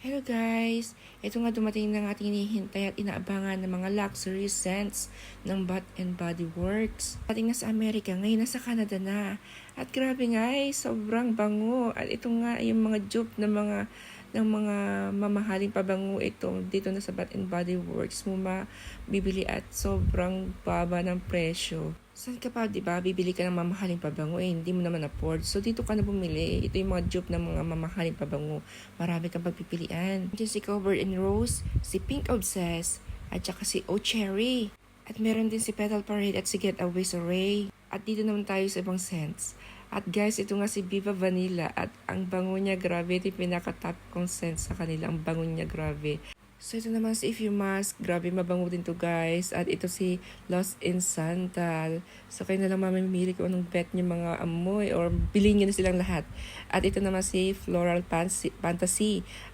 Hello guys! Ito nga dumating ng ating hinihintay at inaabangan ng mga luxury scents ng Bath and Body Works. Dating na sa Amerika, ngayon nasa Canada na. At grabe nga sobrang bango. At ito nga yung mga dupe ng mga mamahaling pabango ito dito na sa Bath and Body Works mo mabibili at sobrang baba ng presyo. Saan ka pa, di ba? Bibili ka ng mamahaling pabango hindi mo naman afford. So dito ka na bumili. Ito yung mga dupe ng mga mamahaling pabango. Marami kang pagpipilian. Diyan si Covered in Rose, si Pink Obsessed, at saka si Oh Cherry. At meron din si Petal Parade at si Getaway Soray. At dito naman tayo sa ibang scents. At guys, ito nga si Viva Vanilla at ang bango niya grabe. Ito yung pinaka-top kong scent sa kanila. Ang bango niya grabe. So ito naman si If You Must, grabe mabango din to guys. At ito si Lost in Sandal. So kayo na lang mamimili kung anong bet nyo mga amoy or bilhin nyo na silang lahat. At ito naman si Floral Fantasy.